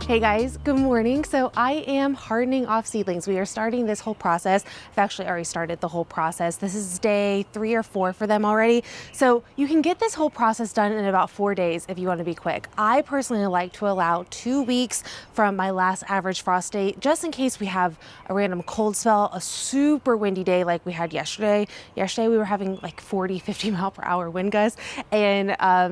Hey guys, good morning. So I am hardening off seedlings. We are starting this whole process. I've actually already started the whole process. This is day 3 or 4 for them already. So you can get this whole process done in about 4 days if you want to be quick. I personally like to allow 2 weeks from my last average frost date, just in case we have a random cold spell, a super windy day like we had yesterday. Yesterday we were having like 40, 50 mile per hour wind gusts, and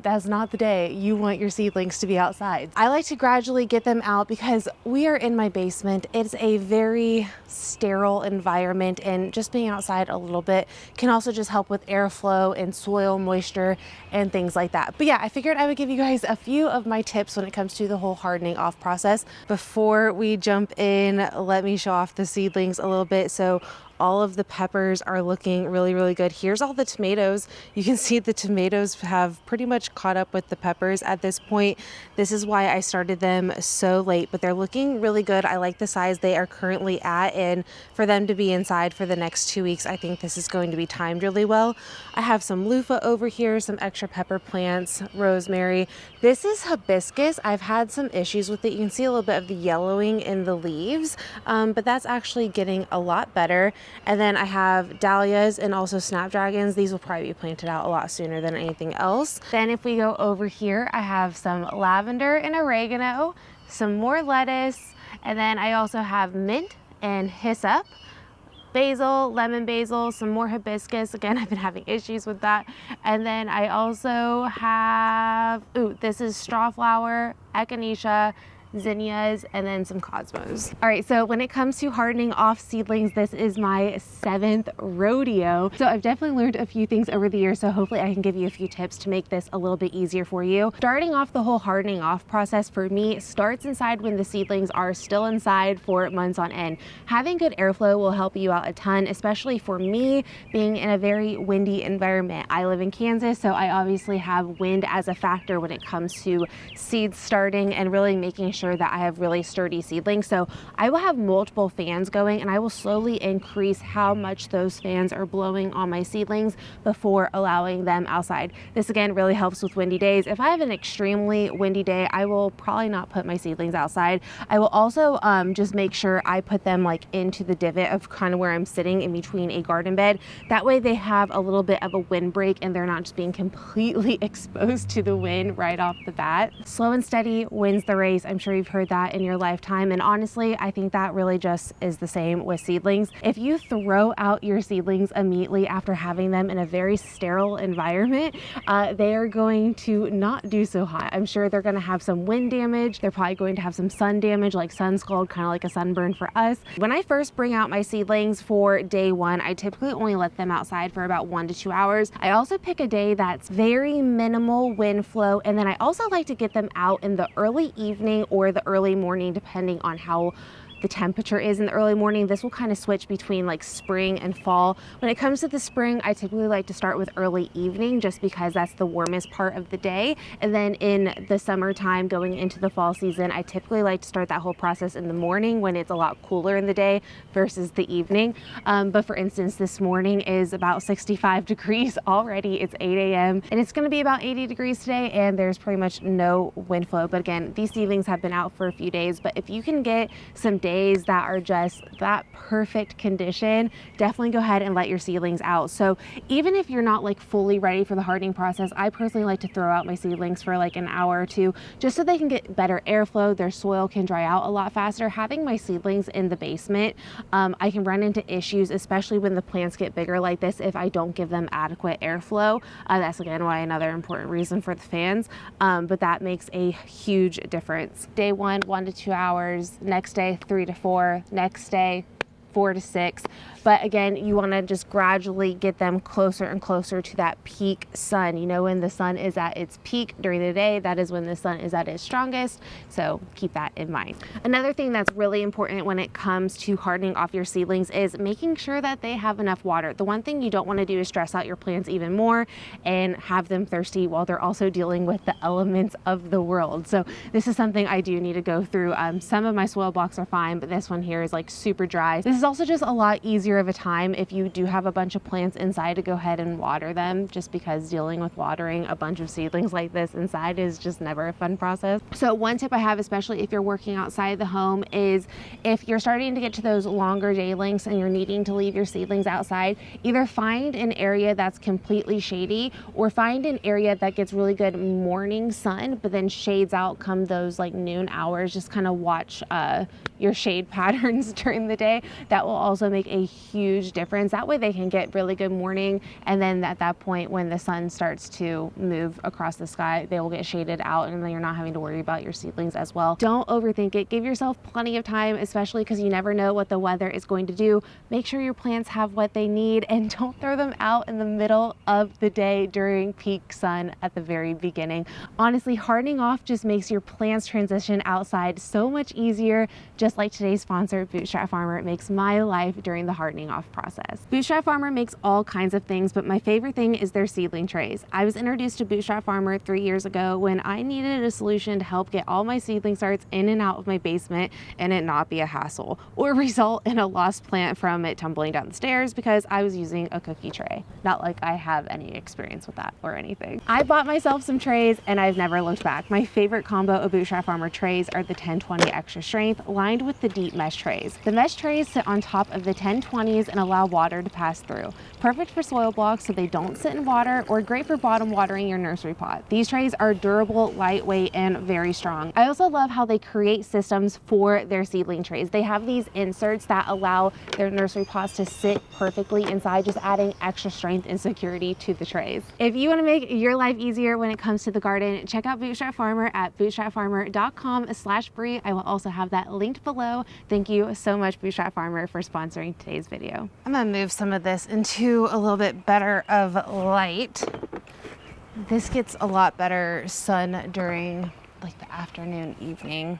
that's not the day you want your seedlings to be outside. I like to gradually get them out because we are in my basement. It's a very sterile environment, and just being outside a little bit can also just help with airflow and soil moisture and things like that. But yeah, I figured I would give you guys a few of my tips when it comes to the whole hardening off process. Before we jump in, let me show off the seedlings a little bit. So all of the peppers are looking really, really good. Here's all the tomatoes. You can see the tomatoes have pretty much caught up with the peppers at this point. This is why I started them so late, but they're looking really good. I like the size they are currently at, and for them to be inside for the next 2 weeks, I think this is going to be timed really well. I have some loofah over here, some extra pepper plants, rosemary. This is hibiscus. I've had some issues with it. You can see a little bit of the yellowing in the leaves, but that's actually getting a lot better. And then I have dahlias and also snapdragons. These will probably be planted out a lot sooner than anything else. Then if we go over here, I have some lavender and oregano, some more lettuce, and then I also have mint and hyssop, basil, lemon basil, some more hibiscus. Again, I've been having issues with that. And then I also have, this is straw flower, echinacea, zinnias, and then some cosmos. All right, so when it comes to hardening off seedlings, this is my 7th rodeo. So I've definitely learned a few things over the years, so hopefully I can give you a few tips to make this a little bit easier for you. Starting off the whole hardening off process for me starts inside when the seedlings are still inside for months on end. Having good airflow will help you out a ton, especially for me being in a very windy environment. I live in Kansas, so I obviously have wind as a factor when it comes to seeds starting and really making sure that I have really sturdy seedlings. So I will have multiple fans going, and I will slowly increase how much those fans are blowing on my seedlings before allowing them outside. This again really helps with windy days. If I have an extremely windy day, I will probably not put my seedlings outside. I will also just make sure I put them like into the divot of kind of where I'm sitting in between a garden bed. That way they have a little bit of a windbreak and they're not just being completely exposed to the wind right off the bat. Slow and steady wins the race. I'm sure you've heard that in your lifetime, and honestly I think that really just is the same with seedlings. If you throw out your seedlings immediately after having them in a very sterile environment, they are going to not do so hot. I'm sure they're going to have some wind damage. They're probably going to have some sun damage, like sun scald, kind of like a sunburn for us. When I first bring out my seedlings for day 1, I typically only let them outside for about 1 to 2 hours. I also pick a day that's very minimal wind flow, and then I also like to get them out in the early evening or the early morning, depending on how the temperature is in the early morning. This will kind of switch between like spring and fall. When it comes to the spring, I typically like to start with early evening just because that's the warmest part of the day. And then in the summertime going into the fall season, I typically like to start that whole process in the morning when it's a lot cooler in the day versus the evening. But for instance, this morning is about 65 degrees already. It's 8 a.m. and it's going to be about 80 degrees today, and there's pretty much no wind flow. But again, these seedlings have been out for a few days, but if you can get some days that are just that perfect condition, definitely go ahead and let your seedlings out. So even if you're not like fully ready for the hardening process, I personally like to throw out my seedlings for like an hour or two just so they can get better airflow. Their soil can dry out a lot faster. Having my seedlings in the basement, I can run into issues, especially when the plants get bigger like this, if I don't give them adequate airflow. That's again why another important reason for the fans, but that makes a huge difference. Day 1, 1 to 2 hours. Next day, 3 to 4. Next day, 4 to 6. But again, you want to just gradually get them closer and closer to that peak sun. You know, when the sun is at its peak during the day, that is when the sun is at its strongest. So keep that in mind. Another thing that's really important when it comes to hardening off your seedlings is making sure that they have enough water. The one thing you don't want to do is stress out your plants even more and have them thirsty while they're also dealing with the elements of the world. So this is something I do need to go through. Some of my soil blocks are fine, but this one here is like super dry. This is also just a lot easier of a time if you do have a bunch of plants inside to go ahead and water them, just because dealing with watering a bunch of seedlings like this inside is just never a fun process. So one tip I have, especially if you're working outside the home, is if you're starting to get to those longer day lengths and you're needing to leave your seedlings outside, either find an area that's completely shady or find an area that gets really good morning sun, but then shades out come those like noon hours. Just kind of watch your shade patterns during the day. That will also make a huge difference. That way they can get really good morning, and then at that point when the sun starts to move across the sky, they will get shaded out, and then you're not having to worry about your seedlings as well. Don't overthink it. Give yourself plenty of time, especially because you never know what the weather is going to do. Make sure your plants have what they need, and don't throw them out in the middle of the day during peak sun at the very beginning. Honestly, hardening off just makes your plants transition outside so much easier, just like today's sponsor, Bootstrap Farmer, makes my life during the hardening off process. Bootstrap Farmer makes all kinds of things, but my favorite thing is their seedling trays. I was introduced to Bootstrap Farmer 3 years ago when I needed a solution to help get all my seedling starts in and out of my basement and it not be a hassle or result in a lost plant from it tumbling down the stairs because I was using a cookie tray. Not like I have any experience with that or anything. I bought myself some trays and I've never looked back. My favorite combo of Bootstrap Farmer trays are the 1020 Extra Strength lined with the deep mesh trays. The mesh trays sit on top of the 1020s and allow water to pass through. Perfect for soil blocks so they don't sit in water, or great for bottom watering your nursery pot. These trays are durable, lightweight, and very strong. I also love how they create systems for their seedling trays. They have these inserts that allow their nursery pots to sit perfectly inside, just adding extra strength and security to the trays. If you want to make your life easier when it comes to the garden, check out Bootstrap Farmer at bootstrapfarmer.com/free. I will also have that linked below. Thank you so much, Bootstrap Farmer, for sponsoring today's video. I'm gonna move some of this into a little bit better of light. This gets a lot better sun during like the afternoon, evening.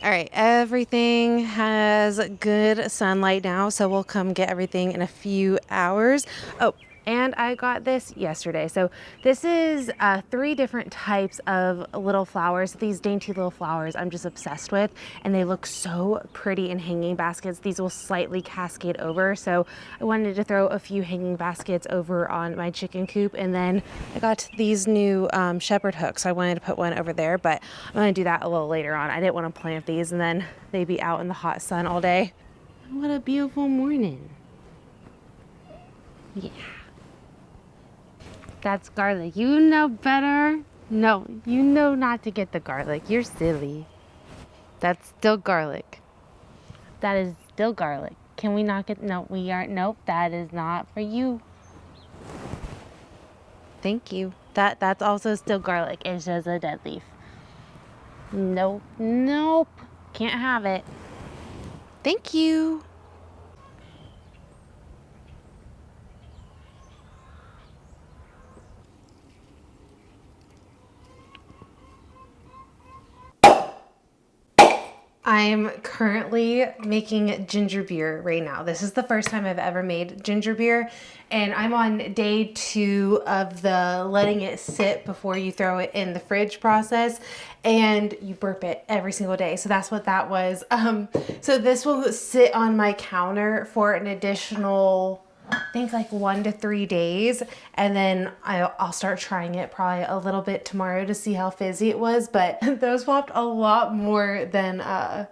All right, everything has good sunlight now, so we'll come get everything in a few hours. Oh, and I got this yesterday. So this is 3 different types of little flowers. These dainty little flowers I'm just obsessed with, and they look so pretty in hanging baskets. These will slightly cascade over, so I wanted to throw a few hanging baskets over on my chicken coop. And then I got these new shepherd hooks. I wanted to put one over there, but I'm gonna do that a little later on. I didn't want to plant these and then they'd be out in the hot sun all day. What a beautiful morning. Yeah. That's garlic. You know better. No, you know not to get the garlic. You're silly. That's still garlic. That is still garlic. Can we not get, no, we aren't, nope, that is not for you. Thank you. That's also still garlic. It's just a dead leaf. Nope, nope, can't have it. Thank you. I'm currently making ginger beer right now. This is the first time I've ever made ginger beer, and I'm on day 2 of the letting it sit before you throw it in the fridge process, and you burp it every single day. So that's what that was. So this will sit on my counter for an additional, I think like 1 to 3 days, and then I'll start trying it probably a little bit tomorrow to see how fizzy it was. But those popped a lot more than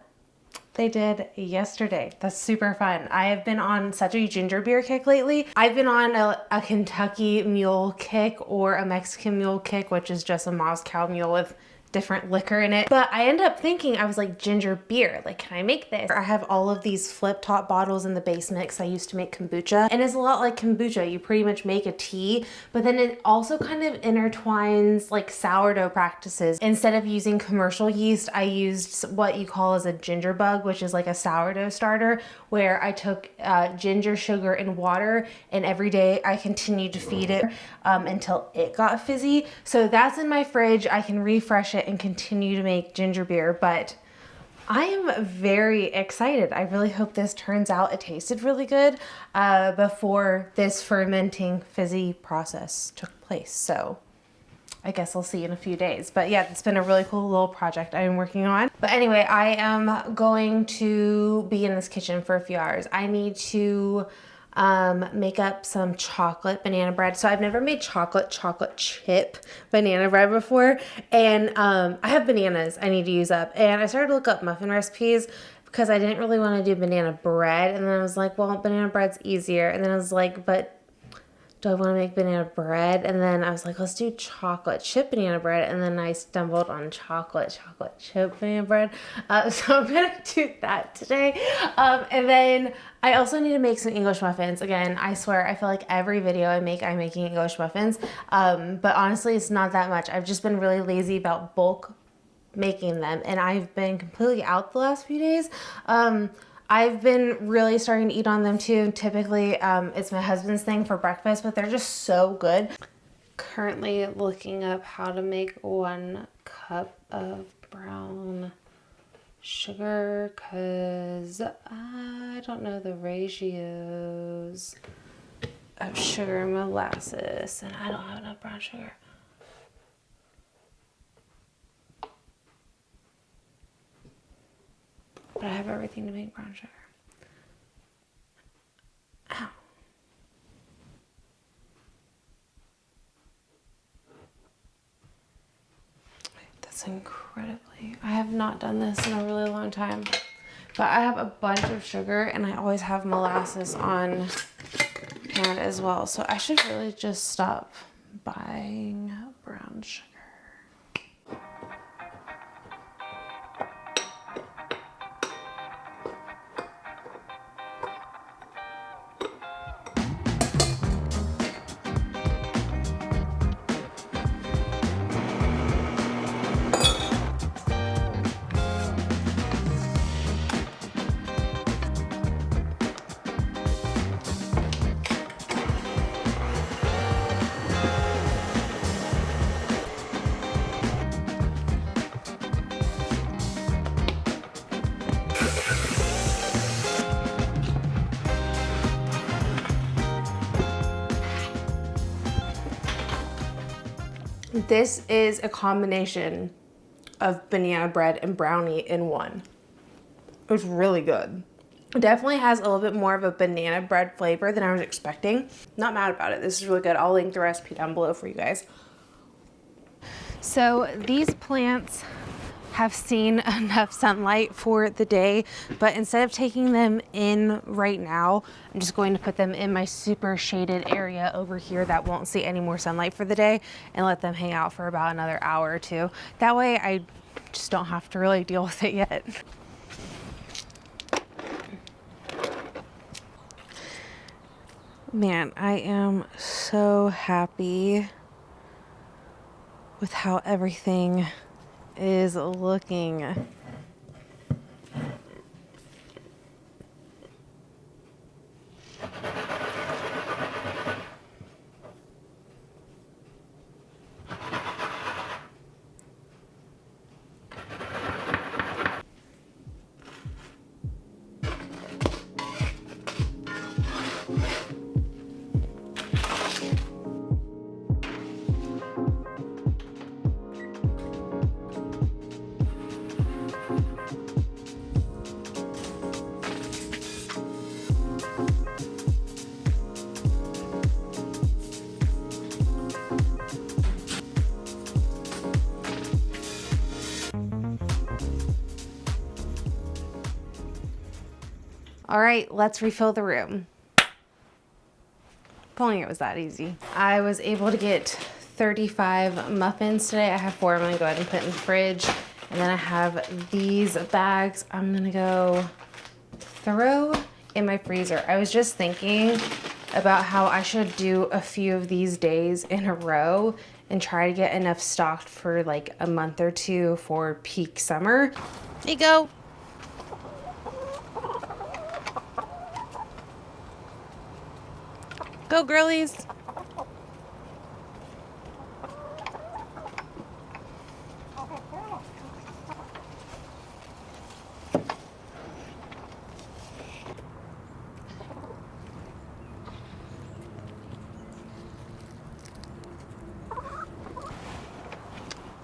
they did yesterday. That's super fun. I have been on such a ginger beer kick lately. I've been on a Kentucky Mule kick or a Mexican Mule kick, which is just a Moscow Mule with different liquor in it. But I ended up thinking, I was like, ginger beer, like, can I make this? I have all of these flip top bottles in the basement because I used to make kombucha, and it's a lot like kombucha. You pretty much make a tea, but then it also kind of intertwines like sourdough practices. Instead of using commercial yeast, I used what you call as a ginger bug, which is like a sourdough starter, where I took ginger, sugar, and water, and every day I continued to feed it until it got fizzy. So that's in my fridge. I can refresh it and continue to make ginger beer, but I am very excited. I really hope this turns out. It tasted really good before this fermenting fizzy process took place. So I guess I'll see in a few days. But yeah, it's been a really cool little project I've been working on. But anyway, I am going to be in this kitchen for a few hours. I need to make up some chocolate banana bread. So I've never made chocolate chip banana bread before. And I have bananas I need to use up. And I started to look up muffin recipes because I didn't really want to do banana bread. And then I was like, well, banana bread's easier. And then I was like, but do I want to make banana bread? And then I was like, let's do chocolate chip banana bread. And then I stumbled on chocolate chip banana bread. So I'm going to do that today. And then I also need to make some English muffins. Again, I swear, I feel like every video I'm making English muffins. But honestly, it's not that much. I've just been really lazy about bulk making them. And I've been completely out the last few days. I've been really starting to eat on them too. Typically, it's my husband's thing for breakfast, but they're just so good. Currently looking up how to make 1 cup of brown sugar because I don't know the ratios of sugar and molasses, and I don't have enough brown sugar. But I have everything to make brown sugar. Ow. That's incredibly... I have not done this in a really long time. But I have a bunch of sugar and I always have molasses on hand as well. So I should really just stop buying brown sugar. This is a combination of banana bread and brownie in one. It's really good. It definitely has a little bit more of a banana bread flavor than I was expecting. Not mad about it. This is really good. I'll link the recipe down below for you guys. So these plants have seen enough sunlight for the day, but instead of taking them in right now, I'm just going to put them in my super shaded area over here that won't see any more sunlight for the day and let them hang out for about another hour or two. That way I just don't have to really deal with it yet. Man, I am so happy with how everything is looking. All right, let's refill the room. If only it was that easy. I was able to get 35 muffins today. I have 4 I'm gonna go ahead and put in the fridge. And then I have these bags I'm gonna go throw in my freezer. I was just thinking about how I should do a few of these days in a row and try to get enough stocked for like a month or two for peak summer. There you go. Go girlies.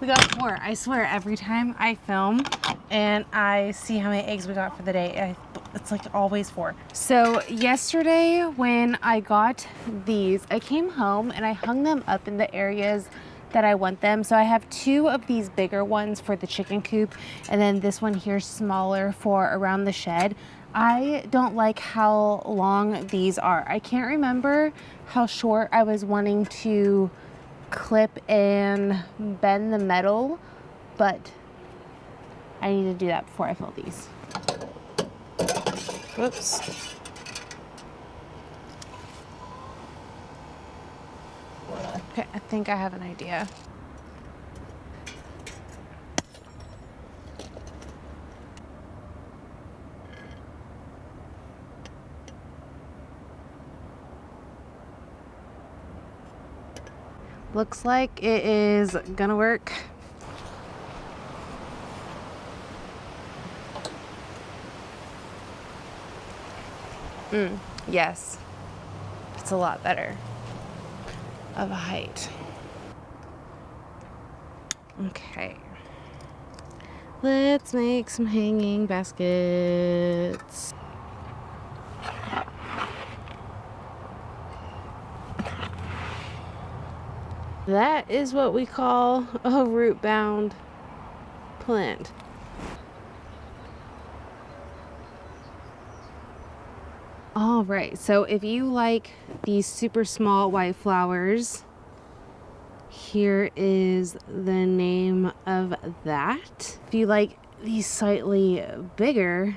We got 4. I swear, every time I film and I see how many eggs we got for the day, it's like always 4. So yesterday when I got these, I came home and I hung them up in the areas that I want them. So I have 2 of these bigger ones for the chicken coop, and then this one here smaller for around the shed. I don't like how long these are. I can't remember how short I was wanting to clip and bend the metal, but I need to do that before I fill these. Whoops. Okay, I think I have an idea. Looks like it is gonna work. Yes, it's a lot better of a height. Okay, let's make some hanging baskets. That is what we call a root-bound plant. All right, so if you like these super small white flowers, here is the name of that. If you like these slightly bigger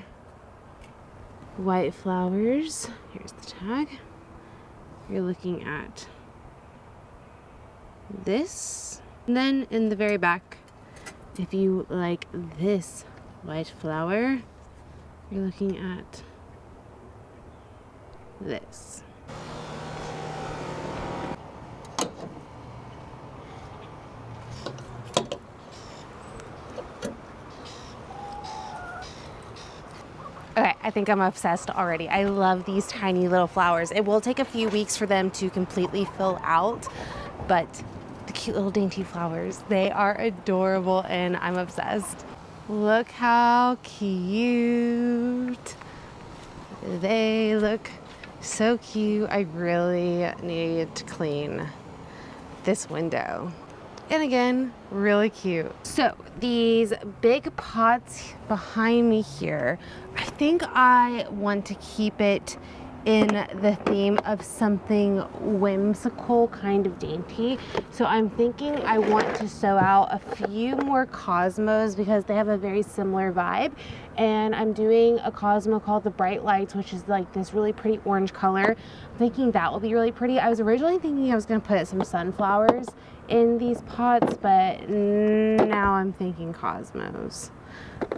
white flowers, here's the tag. You're looking at this. And then in the very back, if you like this white flower, you're looking at this. Okay, I think I'm obsessed already. I love these tiny little flowers. It will take a few weeks for them to completely fill out, but the cute little dainty flowers, they are adorable and I'm obsessed. Look how cute. They look so cute. I really need to clean this window. And again, really cute. So these big pots behind me here, I think I want to keep it in the theme of something whimsical, kind of dainty. So I'm thinking I want to sew out a few more cosmos because they have a very similar vibe. And I'm doing a cosmo called the Bright Lights, which is like this really pretty orange color. I'm thinking that will be really pretty. I was originally thinking I was gonna put some sunflowers in these pots, but now I'm thinking cosmos.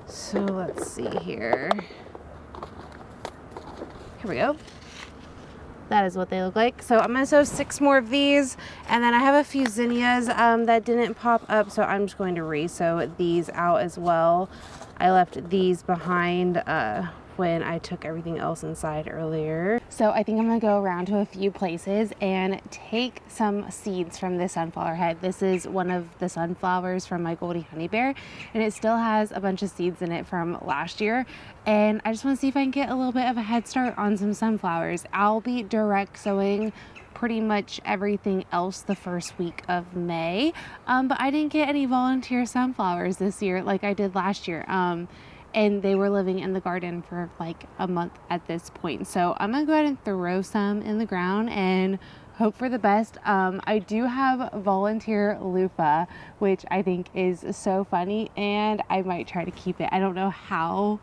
So let's see here. Here we go. That is what they look like. So I'm gonna sew 6 more of these, and then I have a few zinnias that didn't pop up, so I'm just going to re-sew these out as well. I left these behind when I took everything else inside earlier. So I think I'm gonna go around to a few places and take some seeds from this sunflower head. This is one of the sunflowers from my Goldie Honey Bear, and it still has a bunch of seeds in it from last year. And I just wanna see if I can get a little bit of a head start on some sunflowers. I'll be direct sowing pretty much everything else the first week of May, but I didn't get any volunteer sunflowers this year like I did last year. And they were living in the garden for like a month at this point. So I'm gonna go ahead and throw some in the ground and hope for the best. I do have volunteer loofah, which I think is so funny, and I might try to keep it. I don't know how,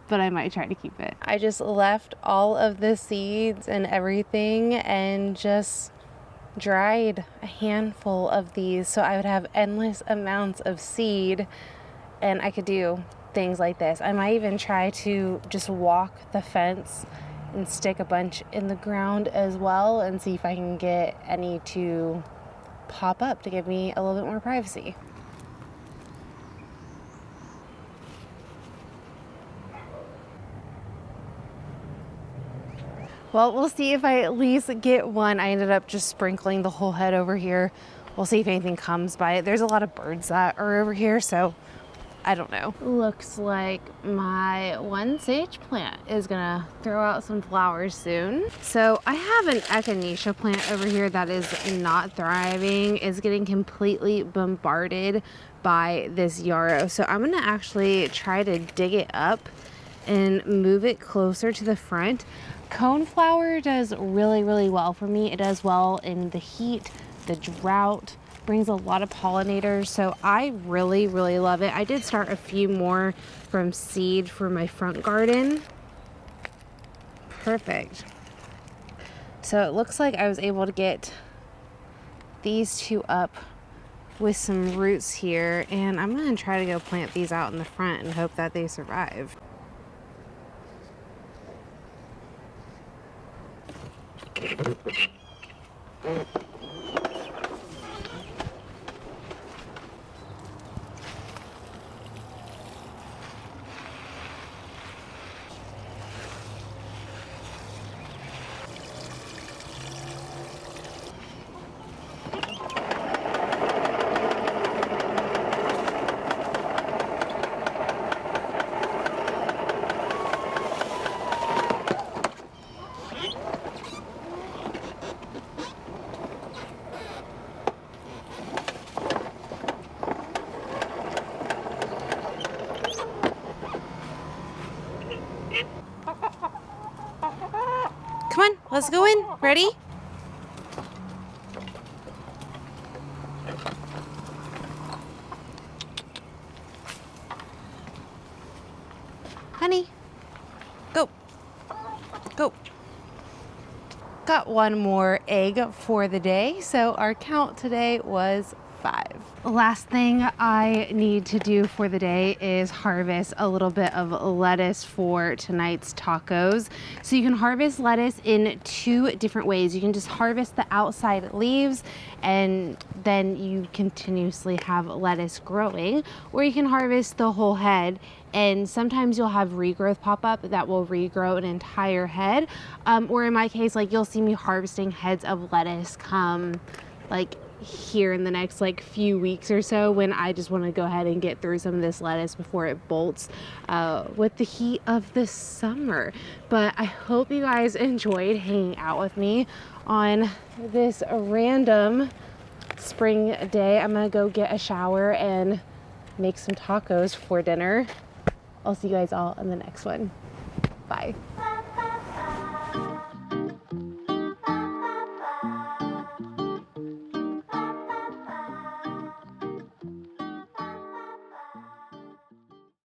but I might try to keep it. I just left all of the seeds and everything and just dried a handful of these so I would have endless amounts of seed and I could do things like this. I might even try to just walk the fence and stick a bunch in the ground as well and see if I can get any to pop up to give me a little bit more privacy. Well, we'll see if I at least get one. I ended up just sprinkling the whole head over here we'll see if anything comes by it. There's a lot of birds that are over here, so I don't know. Looks like my one sage plant is gonna throw out some flowers soon. So I have an echinacea plant over here that is not thriving. It's getting completely bombarded by this yarrow. So I'm gonna actually try to dig it up and move it closer to the front. Coneflower does really, really well for me. It does well in the heat, the drought, brings a lot of pollinators, so I really, really love it. I did start a few more from seed for my front garden. Perfect. So it looks like I was able to get these two up with some roots here, and I'm gonna try to go plant these out in the front and hope that they survive. Come on, let's go in. Ready? Honey, go. Go. Got one more egg for the day, so our count today was 5. Last thing I need to do for the day is harvest a little bit of lettuce for tonight's tacos. So you can harvest lettuce in 2 different ways. You can just harvest the outside leaves and then you continuously have lettuce growing, or you can harvest the whole head, and sometimes you'll have regrowth pop up that will regrow an entire head, or in my case, like, you'll see me harvesting heads of lettuce come like here in the next like few weeks or so, when I just want to go ahead and get through some of this lettuce before it bolts with the heat of the summer. But I hope you guys enjoyed hanging out with me on this random spring day. I'm gonna go get a shower and make some tacos for dinner. I'll see you guys all in the next one. Bye.